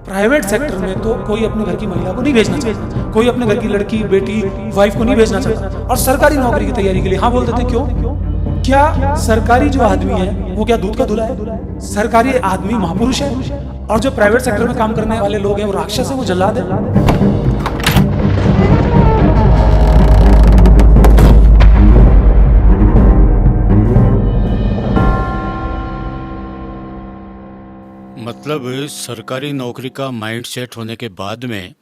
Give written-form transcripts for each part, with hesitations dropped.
Private sector में तो कोई अपने घर की महिला को नहीं भेजना चाहता, कोई अपने घर की लड़की बेटी वाइफ को नहीं भेजना चाहता, और सरकारी नौकरी की तैयारी के लिए हाँ बोल देते। क्यों? क्या सरकारी जो आदमी है वो क्या दूध का धुला है? सरकारी आदमी महापुरुष है, और जो प्राइवेट सेक्टर में काम करने वाले लोग हैं वो राक्षस है, वो जल्लाद है। मतलब सरकारी नौकरी का माइंड सेट होने के बाद में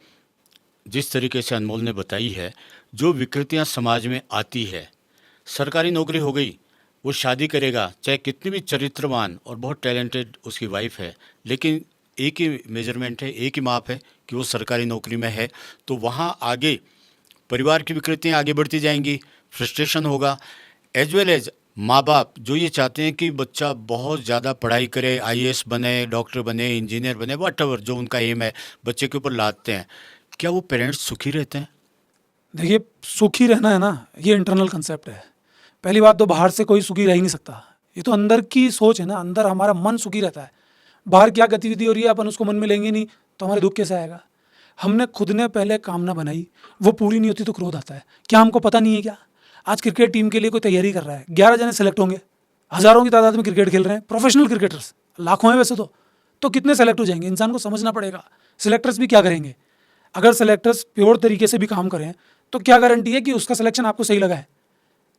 जिस तरीके से अनमोल ने बताई है, जो विकृतियां समाज में आती है, सरकारी नौकरी हो गई, वो शादी करेगा चाहे कितनी भी चरित्रवान और बहुत टैलेंटेड उसकी वाइफ है, लेकिन एक ही मेजरमेंट है, एक ही माप है कि वो सरकारी नौकरी में है, तो वहाँ आगे परिवार की विकृतियाँ आगे बढ़ती जाएंगी, फ्रस्ट्रेशन होगा, एज वेल एज माँ बाप जो ये चाहते हैं कि बच्चा बहुत ज़्यादा पढ़ाई करे, आईएएस बने, डॉक्टर बने, इंजीनियर बने, व्हाटएवर जो उनका एम है बच्चे के ऊपर लादते हैं। क्या वो पेरेंट्स सुखी रहते हैं? देखिए, सुखी रहना है ना, ये इंटरनल कंसेप्ट है। पहली बात तो बाहर से कोई सुखी रह ही नहीं सकता, ये तो अंदर की सोच है ना, अंदर हमारा मन सुखी रहता है। बाहर क्या गतिविधि हो रही है अपन उसको मन में लेंगे नहीं तो हमारे दुख कैसे आएगा? हमने खुद ने पहले कामना बनाई, वो पूरी नहीं होती तो क्रोध आता है। क्या हमको पता नहीं है क्या? आज क्रिकेट टीम के लिए कोई तैयारी कर रहा है, 11 जने सेलेक्ट होंगे, हज़ारों की तादाद में क्रिकेट खेल रहे हैं, प्रोफेशनल क्रिकेटर्स लाखों हैं वैसे तो कितने सेलेक्ट हो जाएंगे? इंसान को समझना पड़ेगा। सिलेक्टर्स भी क्या करेंगे? अगर सेलेक्टर्स प्योर तरीके से भी काम करें तो क्या गारंटी है कि उसका सिलेक्शन आपको सही लगा है?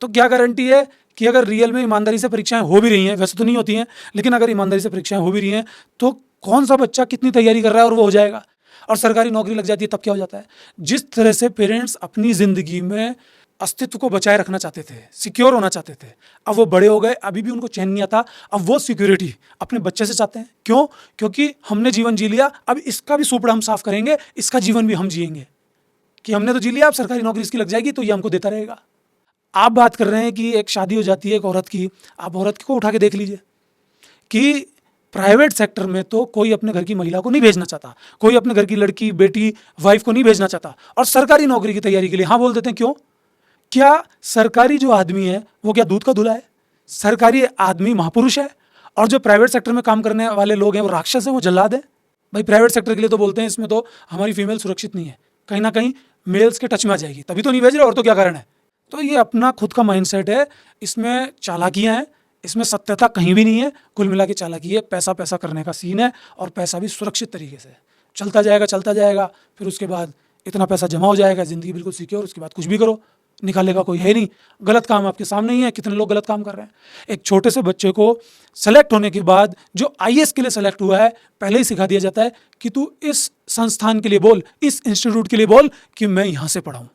तो क्या गारंटी है कि अगर रियल में ईमानदारी से परीक्षाएं हो भी रही हैं, वैसे तो नहीं होती हैं, लेकिन अगर ईमानदारी से परीक्षाएं हो भी रही हैं तो कौन सा बच्चा कितनी तैयारी कर रहा है और वो हो जाएगा, और सरकारी नौकरी लग जाती है तब क्या हो जाता है? जिस तरह से पेरेंट्स अपनी ज़िंदगी में अस्तित्व को बचाए रखना चाहते थे, सिक्योर होना चाहते थे, अब वो बड़े हो गए, अभी भी उनको चैन नहीं आता, अब वो सिक्योरिटी अपने बच्चे से चाहते हैं। क्यों? क्योंकि हमने जीवन जी लिया, अब इसका भी सुपड़ा हम साफ करेंगे, इसका जीवन भी हम जिएंगे। कि हमने तो जी लिया, अब सरकारी नौकरी इसकी लग जाएगी तो ये हमको देता रहेगा। आप बात कर रहे हैं कि एक शादी हो जाती है एक औरत की, आप औरत को उठा के देख लीजिए कि प्राइवेट सेक्टर में तो कोई अपने घर की महिला को नहीं भेजना चाहता, कोई अपने घर की लड़की बेटी वाइफ को नहीं भेजना चाहता, और सरकारी नौकरी की तैयारी के लिए हाँ बोल देते हैं। क्यों? क्या सरकारी जो आदमी है वो क्या दूध का धुला है? सरकारी आदमी महापुरुष है, और जो प्राइवेट सेक्टर में काम करने वाले लोग हैं वो राक्षस हैं, वो जल्लाद है। भाई प्राइवेट सेक्टर के लिए तो बोलते हैं इसमें तो हमारी फीमेल सुरक्षित नहीं है, कहीं ना कहीं मेल्स के टच में आ जाएगी, तभी तो नहीं भेज रहे, और तो क्या कारण है? तो ये अपना खुद का माइंडसेट है, इसमें चालाकियां हैं, इसमें सत्यता कहीं भी नहीं है। कुल मिला के चालाकी है, पैसा पैसा करने का सीन है, और पैसा भी सुरक्षित तरीके से चलता जाएगा, फिर उसके बाद इतना पैसा जमा हो जाएगा, ज़िंदगी बिल्कुल सिक्योर, उसके बाद कुछ भी करो, निकालेगा कोई है नहीं। गलत काम आपके सामने ही है, कितने लोग गलत काम कर रहे हैं। एक छोटे से बच्चे को सेलेक्ट होने के बाद जो आईएएस के लिए सेलेक्ट हुआ है, पहले ही सिखा दिया जाता है कि तू इस संस्थान के लिए बोल, इस इंस्टीट्यूट के लिए बोल कि मैं यहाँ से पढ़ा हूँ।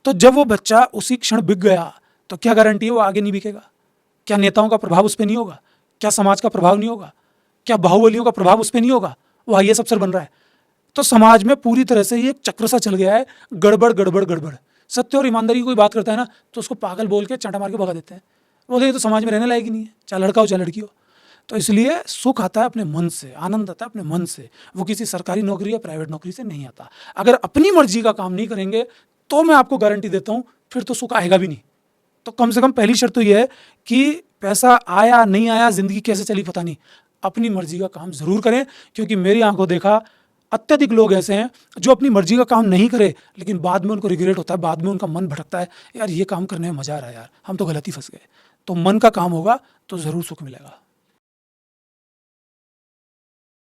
तो जब वो बच्चा उसी क्षण बिक गया तो क्या गारंटी है वो आगे नहीं बिकेगा? क्या नेताओं का प्रभाव उस पर नहीं होगा? क्या समाज का प्रभाव नहीं होगा? क्या बाहुबलियों का प्रभाव उस पर नहीं होगा? वो आईएएस अफसर बन रहा है। तो समाज में पूरी तरह से ये एक चक्र सा चल गया है, गड़बड़ गड़बड़ गड़बड़। सत्य और ईमानदारी की कोई बात करता है ना तो उसको पागल बोल के चांटा मार के भगा देते हैं। बोलते हैं तो समाज में रहने लायक ही नहीं है, चाहे लड़का हो चाहे लड़की हो। तो इसलिए सुख आता है अपने मन से, आनंद आता है अपने मन से, वो किसी सरकारी नौकरी या प्राइवेट नौकरी से नहीं आता। अगर अपनी मर्जी का काम नहीं करेंगे तो मैं आपको गारंटी देता हूँ फिर तो सुख आएगा भी नहीं। तो कम से कम पहली शर्त तो ये है कि पैसा आया नहीं आया, जिंदगी कैसे चली पता नहीं, अपनी मर्जी का काम जरूर करें। क्योंकि मेरी आंखों देखा अत्यधिक लोग ऐसे हैं जो अपनी मर्जी का काम नहीं करे, लेकिन बाद में उनको रिग्रेट होता है, बाद में उनका मन भटकता है, यार ये काम करने में मजा आ रहा है, यार हम तो गलती फंस गए। तो मन का काम होगा तो जरूर सुख मिलेगा।